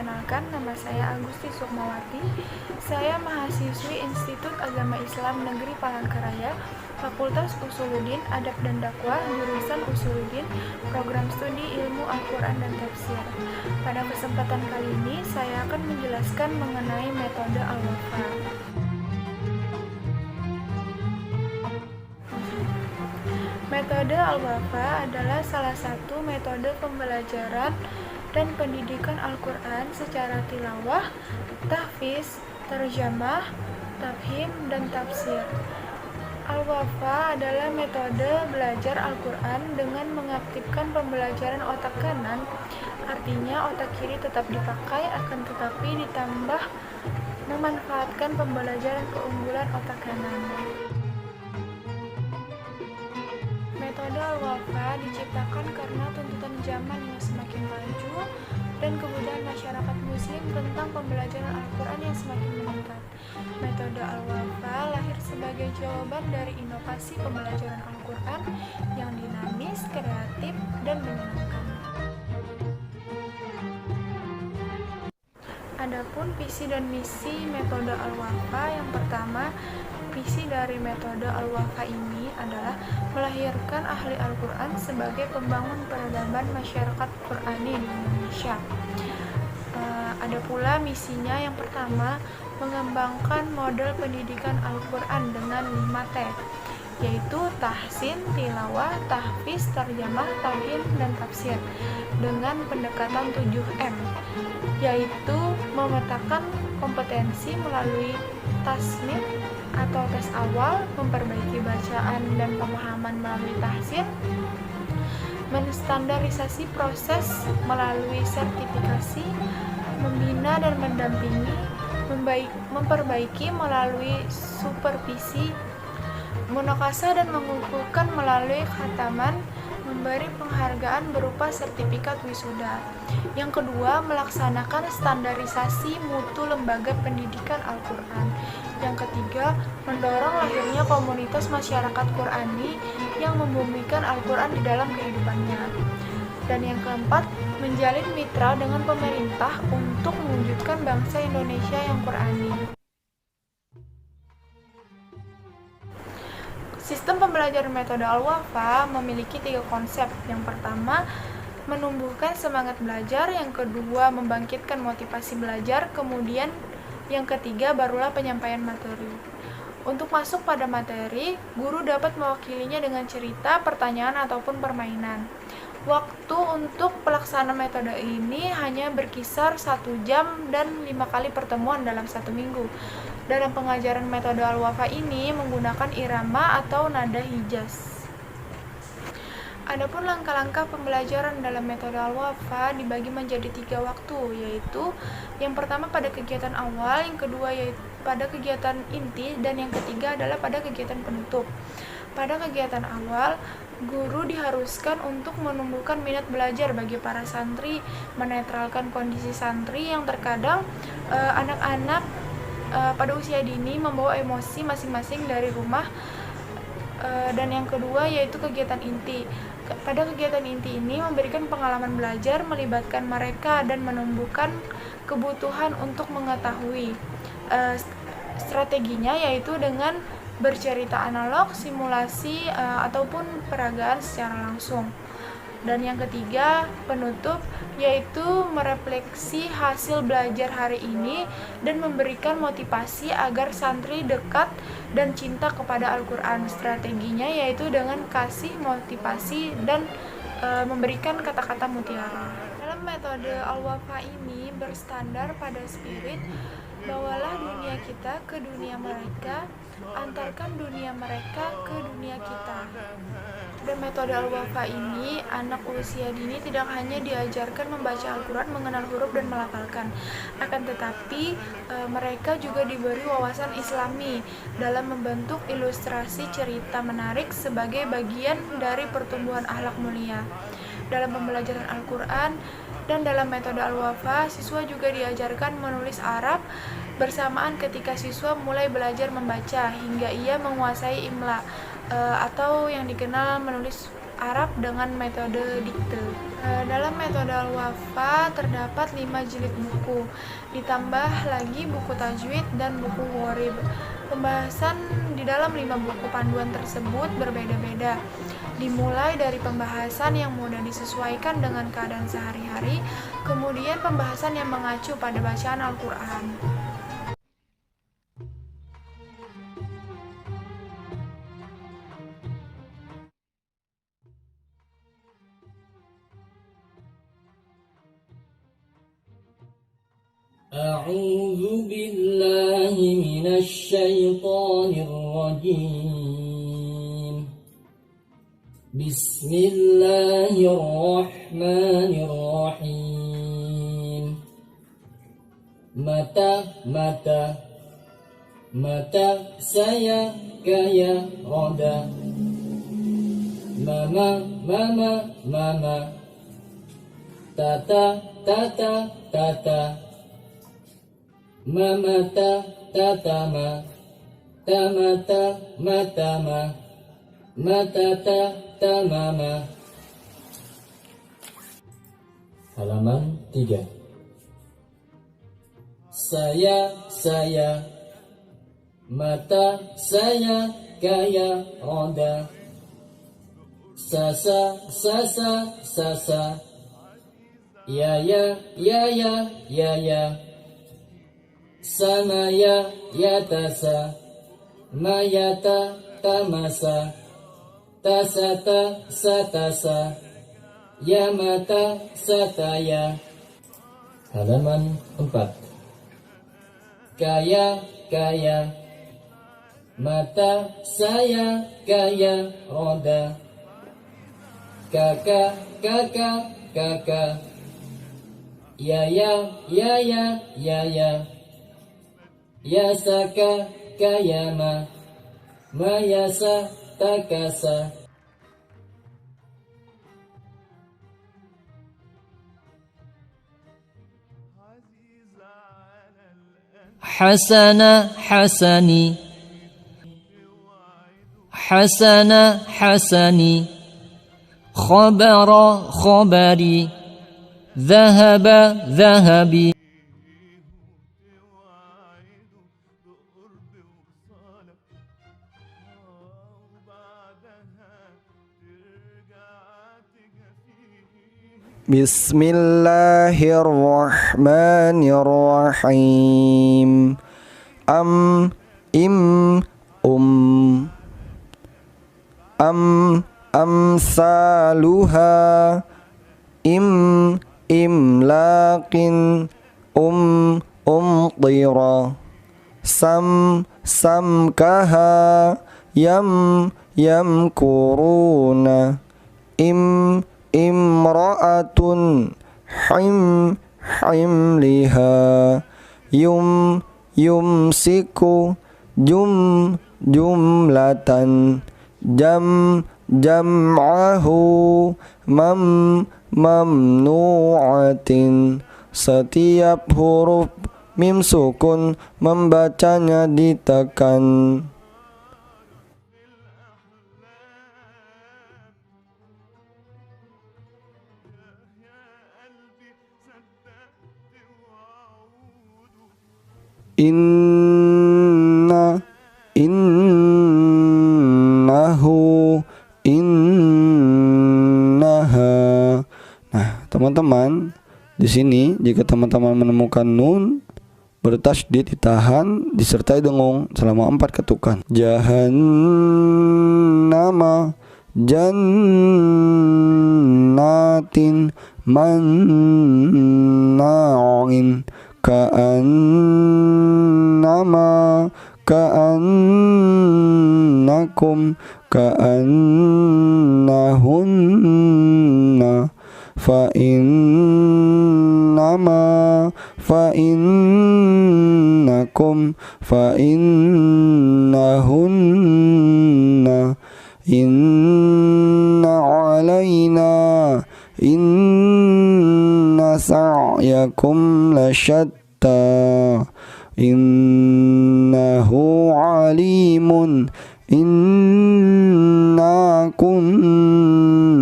Perkenalkan, nama saya Agusti Sukmawati. Saya mahasiswi Institut Agama Islam Negeri Palangkaraya, Fakultas Usuluddin, Adab dan Dakwah, jurusan Usuluddin, Program Studi Ilmu Al-Quran dan Tafsir. Pada kesempatan kali ini, saya akan menjelaskan mengenai metode Al-Wafa. Metode Al-Wafa adalah salah satu metode pembelajaran dan pendidikan Al-Quran secara tilawah, tahfiz, terjemah, tafhim, dan tafsir. Al-Wafa adalah metode belajar Al-Quran dengan mengaktifkan pembelajaran otak kanan, artinya otak kiri tetap dipakai akan tetapi ditambah memanfaatkan pembelajaran keunggulan otak kanan. Metode Al-Wafa diciptakan karena tuntutan zaman yang semakin maju dan kebutuhan masyarakat muslim tentang pembelajaran Al-Quran yang semakin meningkat. Metode Al-Wafa lahir sebagai jawaban dari inovasi pembelajaran Al-Quran yang dinamis, kreatif, dan menyenangkan. Adapun visi dan misi metode Al-Wafa, yang pertama, visi dari metode Al-Wafa ini adalah melahirkan ahli Al-Quran sebagai pembangun peradaban masyarakat Qurani di Indonesia. Ada pula misinya yang pertama, mengembangkan model pendidikan Al-Quran dengan 5T, yaitu tahsin, tilawah, tahfiz, terjemah, tafhim, dan tafsir dengan pendekatan 7M, yaitu memetakan kompetensi melalui tasnif atau tes awal, memperbaiki bacaan dan pemahaman melalui tahsin, menstandarisasi proses melalui sertifikasi, membina dan mendampingi, memperbaiki melalui supervisi, munakasah dan mengukuhkan melalui khataman, memberi penghargaan berupa sertifikat wisuda. Yang kedua, melaksanakan standarisasi mutu lembaga pendidikan Al-Quran. Yang ketiga, mendorong lahirnya komunitas masyarakat Qurani yang membumikan Al-Quran di dalam kehidupannya. Dan yang keempat, menjalin mitra dengan pemerintah untuk mewujudkan bangsa Indonesia yang Qurani. Sistem pembelajaran metode Al-Wafa memiliki 3 konsep. Yang pertama, menumbuhkan semangat belajar. Yang kedua, membangkitkan motivasi belajar. Kemudian yang ketiga, barulah penyampaian materi. Untuk masuk pada materi, guru dapat mewakilinya dengan cerita, pertanyaan, ataupun permainan. Waktu untuk pelaksanaan metode ini hanya berkisar 1 jam dan 5 kali pertemuan dalam 1 minggu. Dalam pengajaran metode Al-Wafa ini menggunakan irama atau nada hijaz. Adapun langkah-langkah pembelajaran dalam metode Al-Wafa dibagi menjadi 3 waktu, yaitu yang pertama pada kegiatan awal, yang kedua yaitu pada kegiatan inti, dan yang ketiga adalah pada kegiatan penutup. Pada kegiatan awal, guru diharuskan untuk menumbuhkan minat belajar bagi para santri, menetralkan kondisi santri yang terkadang anak-anak pada usia dini membawa emosi masing-masing dari rumah. Dan yang kedua yaitu kegiatan inti. Pada kegiatan inti ini memberikan pengalaman belajar, melibatkan mereka dan menumbuhkan kebutuhan untuk mengetahui. Strateginya yaitu dengan bercerita analog, simulasi, ataupun peragaan secara langsung. Dan yang ketiga, penutup, yaitu merefleksi hasil belajar hari ini dan memberikan motivasi agar santri dekat dan cinta kepada Al-Quran. Strateginya yaitu dengan kasih motivasi dan memberikan kata-kata mutiara. Dalam metode Al-Wafa ini berstandar pada spirit, bawalah dunia kita ke dunia mereka, antarkan dunia mereka ke dunia kita. Dan metode Al-Wafa ini, anak usia dini tidak hanya diajarkan membaca Al-Quran, mengenal huruf dan melafalkan, akan tetapi mereka juga diberi wawasan Islami dalam membentuk ilustrasi cerita menarik sebagai bagian dari pertumbuhan akhlak mulia. Dalam pembelajaran Al-Quran dan dalam metode Al-Wafa, siswa juga diajarkan menulis Arab bersamaan ketika siswa mulai belajar membaca hingga ia menguasai imla atau yang dikenal menulis Arab dengan metode dikte. Dalam metode Al-Wafa terdapat 5 jilid buku, ditambah lagi buku tajwid dan buku gharib. Pembahasan di dalam 5 buku panduan tersebut berbeda-beda, dimulai dari pembahasan yang mudah disesuaikan dengan keadaan sehari-hari, kemudian pembahasan yang mengacu pada bacaan Al-Quran. أعوذ بالله من الشيطان الرجيم بسم الله الرحمن الرحيم متى saya kaya roda mama tata mamata tatama tamata matama matata tamama. Halaman 3. Saya mata saya kaya roda sasa ya sama ya tasa mayata tamasa tasata satasa yamata sataya. Halaman 4. Kaya mata saya kaya roda kakak ya yasaka kayama mayasa takasa. حسني خبري ذهبي. Bismillahirrahmanirrahim. Amsaluha imlaqin umtira samkaha yamkuruna imra'atun himliha yumsiku jumlatan jam'ahu mamnu'atin. Setiap huruf mim sukun membacanya ditekan. Innaha. Nah, teman-teman, di sini jika teman-teman menemukan nun bertasydid ditahan disertai dengung selama 4 ketukan. Jahannama jannatin manna'in ka'annakum ka'annahunna fa'innakum fa'innahunna inna sa'yakum lasyatta innahu alimun inna kunna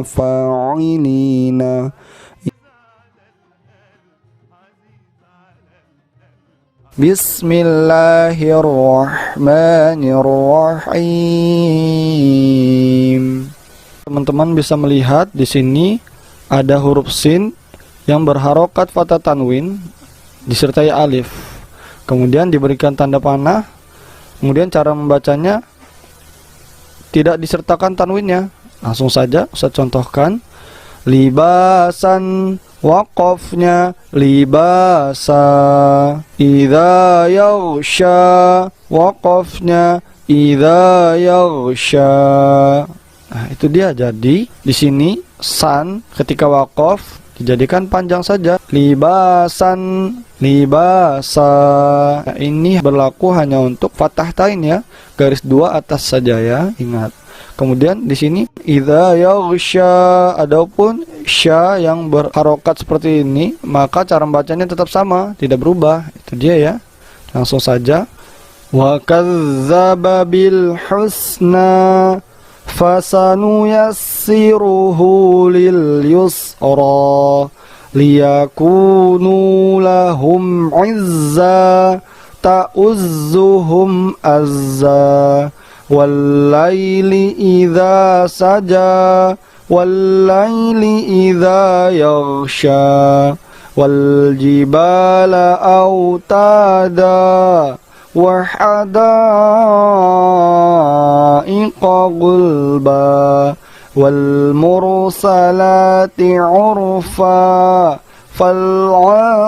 فاعلين Bismillahirrahmanirrahim. Teman-teman bisa melihat di sini ada huruf sin yang berharokat fathah tanwin disertai alif. Kemudian diberikan tanda panah. Kemudian cara membacanya tidak disertakan tanwinnya. Langsung saja Ustaz contohkan. Libasan, waqafnya libasa. Idza yaghsha, waqafnya idza yaghsha. Nah, itu dia. Jadi di sini san ketika waqaf dijadikan panjang saja. Libasan, libasa. Nah, ini berlaku hanya untuk fathah tain ya. Garis 2 atas saja ya, ingat. Kemudian di sini idza yaghsha, adapun sya yang berharokat seperti ini, maka cara membacanya tetap sama, tidak berubah. Itu dia ya. Langsung saja. Wa kadzdzaba bil husna fasanuyassiruhu lil yusra liyakunu lahum izza ta'uzzuhum azza wallaili idza saja wallaili idza yaghsha wal jibala autada wa hadaiqa gulba wal mursalati urfa fal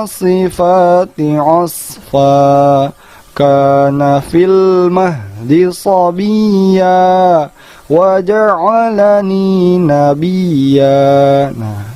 asifati asfa kana fil mahdi sabiyya wa ja'alani nabiyya. Nah,